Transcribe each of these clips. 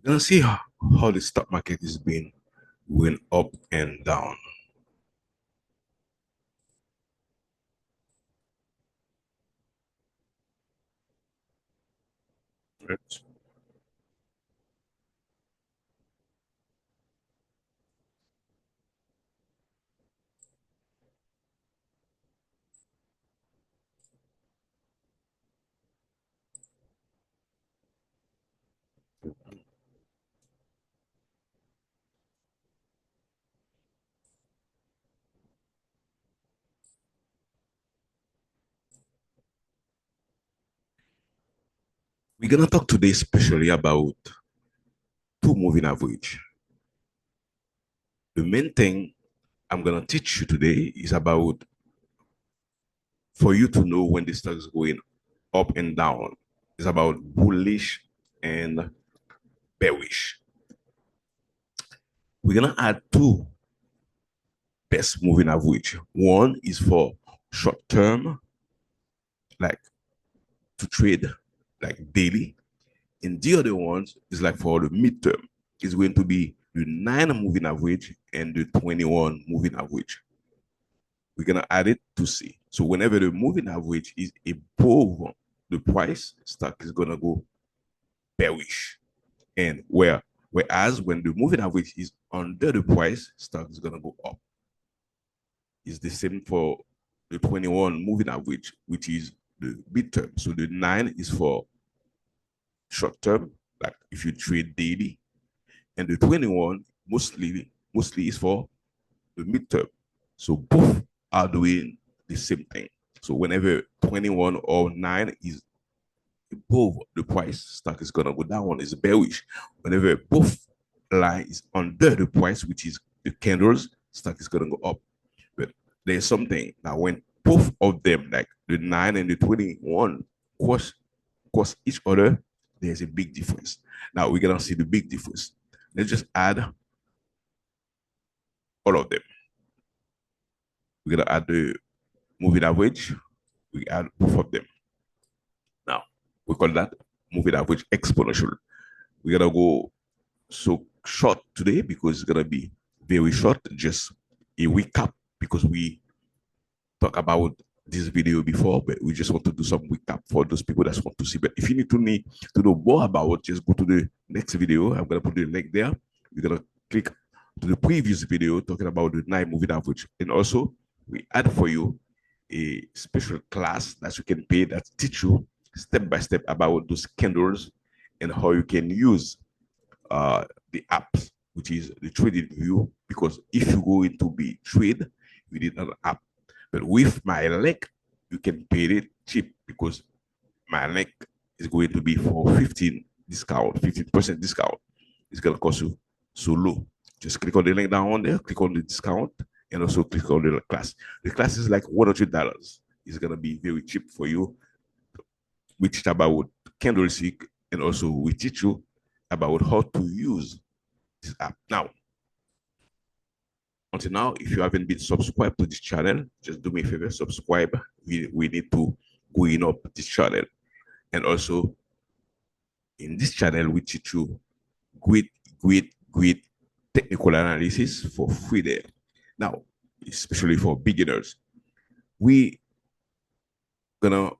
gonna see how the stock market is been going up and down. Right. We're gonna talk today especially about two moving average. The main thing I'm gonna teach you today is about for you to know when the stock is going up and down. It's about bullish and bearish. We're gonna add two best moving average. One is for short term, like to trade, like daily, and the other ones is like for the midterm. It's going to be the 9 moving average and the 21 moving average. We're gonna add it to see. So whenever the moving average is above the price, stock is gonna go bearish. And whereas when the moving average is under the price, stock is gonna go up. It's the same for the 21 moving average, which is the midterm. So the 9 is for short term, like if you trade daily, and the 21 mostly is for the midterm. So both are doing the same thing. So whenever 21 or 9 is above the price, stock is gonna go down, is bearish. Whenever both line is under the price, which is the candles, stock is gonna go up. But there's something that when both of them, like the 9 and the 21, cross each other, there's a big difference. Now we're gonna see the big difference. Let's just add all of them. We're gonna add the moving average. We add both of them. Now we call that moving average exponential. We're gonna go so short today because it's gonna be very short. Just a recap because we talked about this video before, but we just want to do some recap for those people that want to see. But if you need to know more about, just go to the next video. I'm gonna put the link there. You're gonna click to the previous video talking about the 9 moving average, and also we add for you a special class that you can pay that teach you step by step about those candles and how you can use the apps, which is the TradingView. Because if you go into be trade, you need an app. But with my link, you can pay it cheap because my link is going to be for 15% discount. It's gonna cost you so low. Just click on the link down there, click on the discount, and also click on the class. The class is like $100. It's gonna be very cheap for you. We teach about candlestick, and also we teach you about how to use this app. Now, until now, if you haven't been subscribed to this channel, just do me a favor, subscribe. We need to going up this channel. And also, in this channel, we teach you great technical analysis for free there. Now, especially for beginners, we gonna,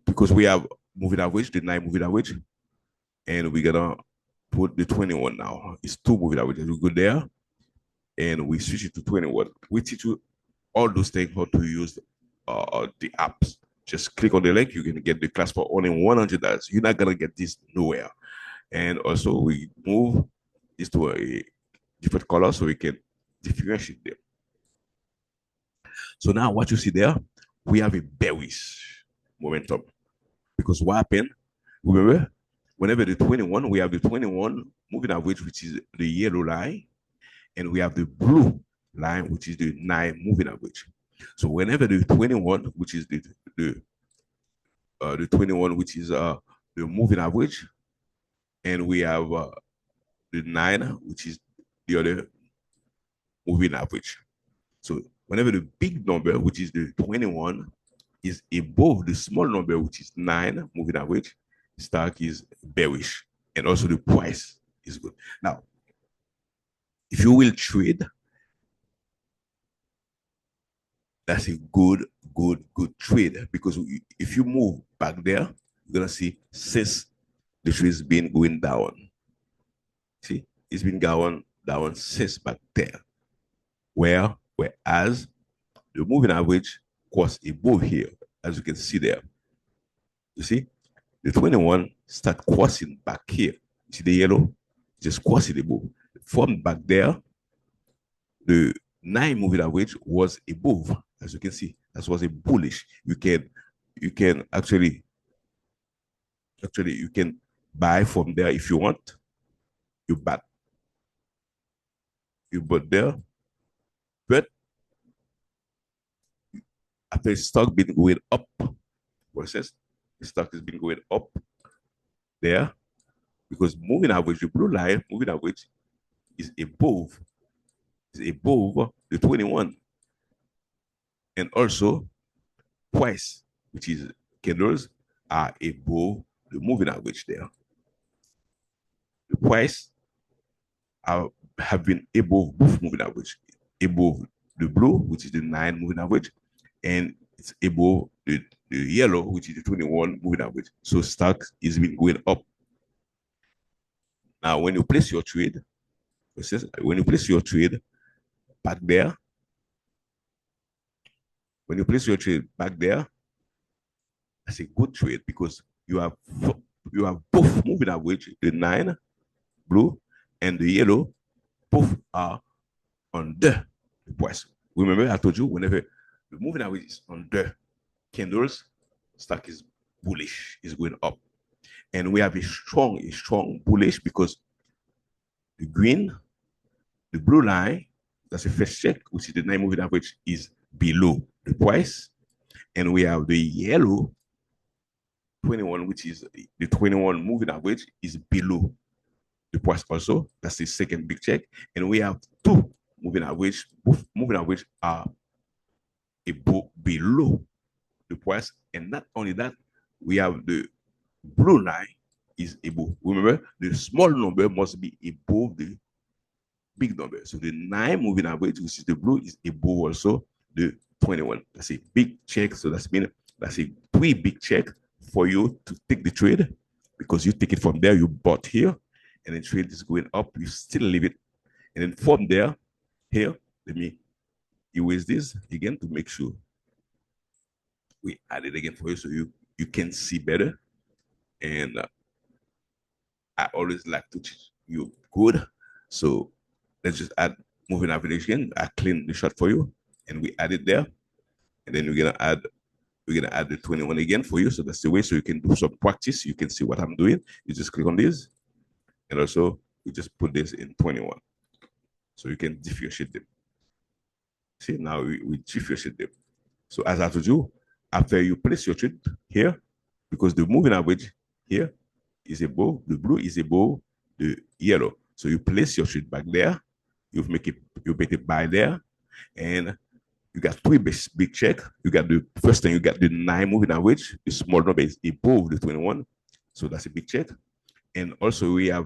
because we have moving average, the 9 moving average, and we're gonna put the 21 now. It's 2 moving averages. We go there and we switch it to 21. We teach you all those things, how to use the apps. Just click on the link. You can get the class for only $100. You're not gonna get this nowhere. And also we move this to a different color so we can differentiate them. So now what you see there, we have a bearish momentum. Because what happened, remember, whenever the 21, we have the 21 moving average, which is the yellow line, and we have the blue line, which is the 9 moving average. So whenever the 21, which is the 21, which is the moving average, and we have the 9, which is the other moving average. So whenever the big number, which is the 21, is above the small number, which is 9 moving average, stock is bearish, and also the price is good. Now, if you will trade, that's a good trade, because if you move back there, you're gonna see since the trade's been going down. See, it's been going down since back there. Whereas the moving average was above here, as you can see there. You see, the 21 start crossing back here. You see the yellow? Just crossing above. From back there, the 9 moving average was above, as you can see. That was a bullish. You can actually you can buy from there if you want. You bought there, but after the stock been going up, versus the stock has been going up there, because moving average, the blue line moving average is above the 21, and also price, which is candles, are above the moving average there. The price have been above both moving average, above the blue, which is the 9 moving average, and it's above the yellow, which is the 21 moving average. So stock is been going up. Now, when you place your trade back there, that's a good trade, because you have both moving average, the 9 blue and the yellow, both are under the price. Remember, I told you, whenever the moving average is under candles, stock is bullish, is going up. And we have a strong bullish, because the green, the blue line, that's a first check, which is the 9 moving average, is below the price. And we have the yellow 21, which is the 21 moving average, is below the price also. That's the second big check. And we have 2 moving average. Both moving average are below the price. And not only that, we have the blue line is above. Remember, the small number must be above the big number. So the 9 moving average, which is the blue, is above also the 21. That's a big check. So that's a 3 big check for you to take the trade, because you take it from there, you bought here, and the trade is going up, you still leave it. And then from there, here, let me erase this again to make sure we add it again for you, so you can see better. And I always like to teach you good. So let's just add moving average again. I clean the shot for you, and we add it there. And then we're gonna add the 21 again for you. So that's the way, so you can do some practice. You can see what I'm doing. You just click on this, and also you just put this in 21, so you can differentiate them. See, now we differentiate them. So as I told you, after you place your trade here, because the moving average here is above, the blue is above the yellow. So you place your trade back there, you make it buy there, and you got 3 big check. You got the first thing, you got the 9 moving average, the small number is above the 21. So that's a big check. And also we have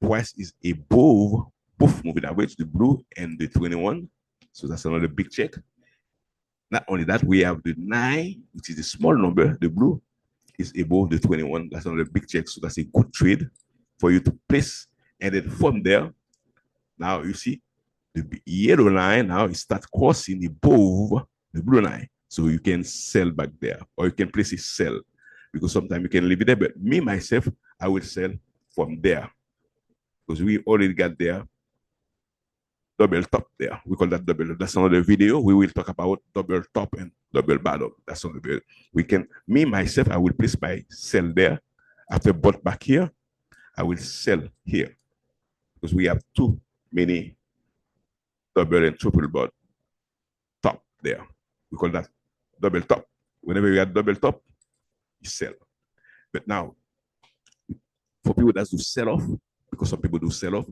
price is above both moving average, the blue and the 21. So that's another big check. Not only that, we have the 9, which is the small number, the blue, is above the 21. That's another big check. So that's a good trade for you to place. And then from there, now you see the yellow line now it starts crossing above the blue line. So you can sell back there, or you can place a sell, because sometimes you can leave it there. But me, myself, I will sell from there, because we already got there double top there. We call that double. That's another video. We will talk about double top and double bottom. That's another video. We can, me, myself, I will place my sell there. After bought back here, I will sell here, because we have too many double and triple bought top there. We call that double top. Whenever you have double top, you sell. But now, for people that do sell off, because some people do sell off,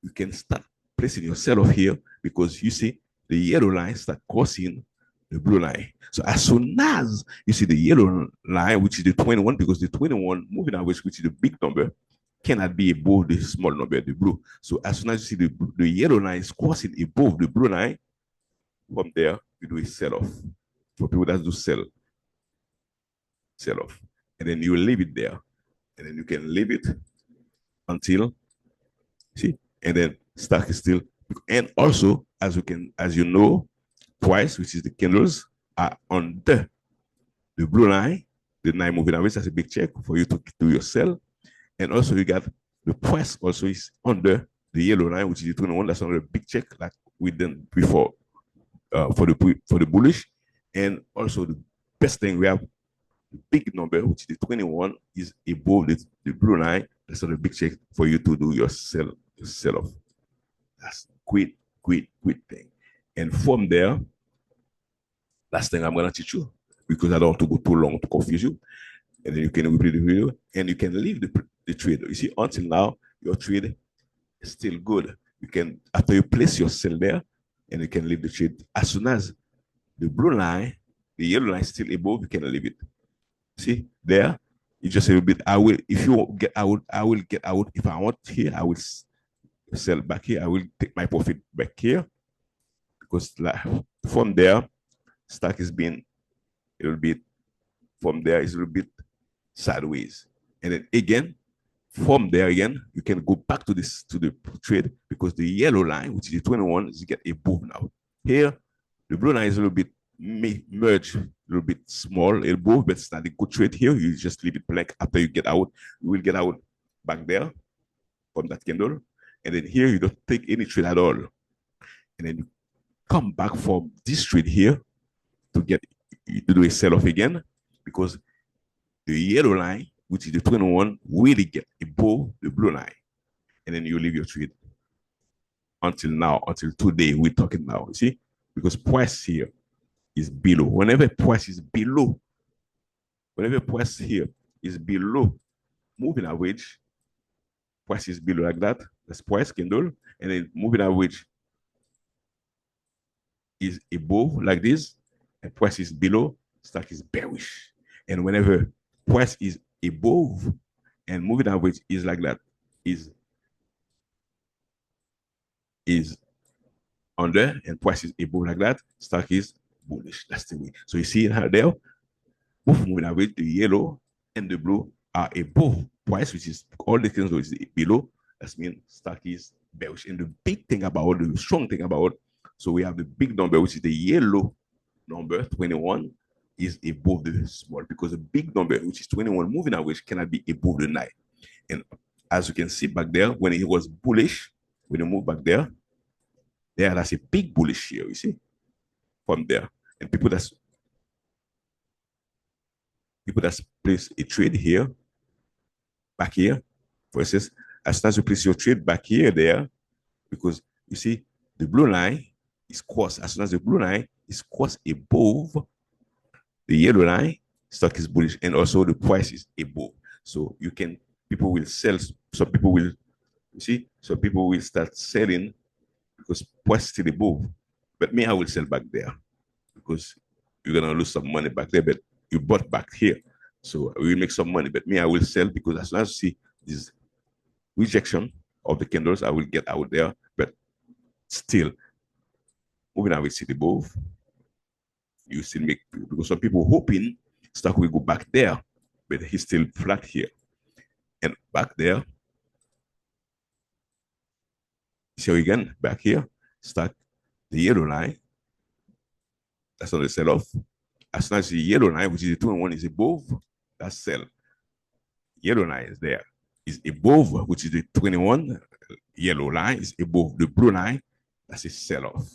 you can start placing your sell off here, because you see the yellow line start crossing the blue line. So as soon as you see the yellow line, which is the 21, because the 21 moving average, which is the big number, cannot be above the small number, the blue. So as soon as you see the yellow line is crossing above the blue line, from there, you do a sell-off. For people that do sell-off. And then you leave it there. And then you can leave it until, see, and then stock is still, and also, as you know, price, which is the candles, are under the blue line, the 9 moving average. That's a big check for you to do your sell. And also you got the price also is under the yellow line, which is the 21. That's another big check, like we done before for the bullish. And also the best thing, we have the big number, which is the 21, is above the blue line. That's another big check for you to do your sell off. That's great thing. And from there, last thing I'm gonna teach you, because I don't want to go too long to confuse you. And then you can repeat the video and you can leave the trade. You see, until now, your trade is still good. You can, after you place your sell there, and you can leave the trade. As soon as the blue line, the yellow line is still above, you can leave it. See, there, you just say a bit, I will get out. If I want here, I will sell back here. I will take my profit back here. Because like, from there, stock is being a little bit, from there is a little bit sideways. And then again, from there again, you can go back to the trade, because the yellow line, which is the 21, is get above now. Here, the blue line is a little bit merged, a little bit small, above, but it's not a good trade here. You just leave it blank. After you get out, you will get out back there from that candle. And then here, you don't take any trade at all. And then you come back from this trade here to do a sell-off again, because the yellow line, which is the 21, really get above the blue line. And then you leave your trade until now, until today. We're talking now, you see? Because price here is below. Whenever price here is below moving average, price is below like that. That's price candle. And then moving average is above like this, and price is below, stock is bearish. And whenever price is above and moving average is like that, is under, and price is above like that, stock is bullish. That's the way. So you see how there, both moving average, the yellow and the blue, are above price, which is all the things which is below. That means stock is bearish. And the big thing about, the strong thing about, so we have the big number, which is the yellow number, 21, is above the small, because the big number, which is 21 moving average, cannot be above the 9. And as you can see back there, when it was bullish, when you move back there, that's a big bullish here, you see, from there. And people that's place a trade here, back here, for instance, as soon as you place your trade back here, there, because you see, the blue line is crossed. As soon as the blue line is crossed above the yellow line, stock is bullish, and also the price is above. So you can, people will sell, some people will, you see, so people will start selling because price is still above. But me, I will sell back there because you're gonna lose some money back there, but you bought back here. So we will make some money. But me, I will sell, because as soon as you see this rejection of the candles, I will get out there. But still, moving average still above, you still make, because some people hoping stock will go back there, but he's still flat here. And back there, so again, back here, stock, the yellow line, that's not the sell-off. As soon as the yellow line, which is the 21, is above, that's sell. Yellow line is there, is above, which is the 21, yellow line is above the blue line, that's a sell-off.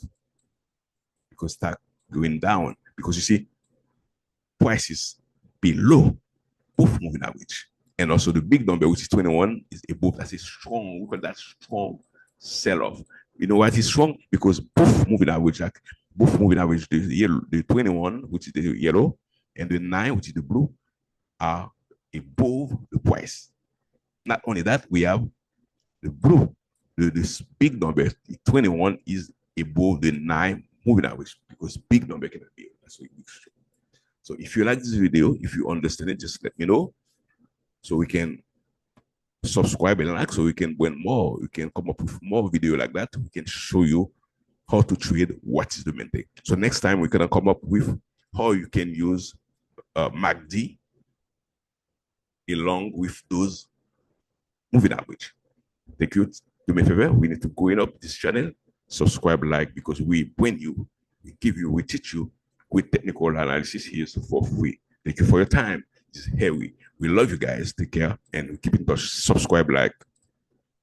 Because stock going down, because you see, prices below both moving average. And also the big number, which is 21, is above. That's a strong, we call that strong sell-off. You know why it is strong? Because both moving average, like both moving average, the yellow, the 21, which is the yellow, and the 9, which is the blue, are above the price. Not only that, we have the blue, this big number, the 21, is above the 9 moving average, because big number cannot be. That's what we show. So if you like this video, if you understand it, just let me know so we can subscribe and like so we can win more. We can come up with more video like that. We can show you how to trade, what is the main thing. So next time we're gonna come up with how you can use MACD along with those moving average. Thank you. Do me a favor, we need to go in up this channel, subscribe, like, because we bring you, we give you, we teach you with technical analysis here for free. Thank you for your time. This is Harry. We love you guys. Take care and keep in touch. Subscribe, like.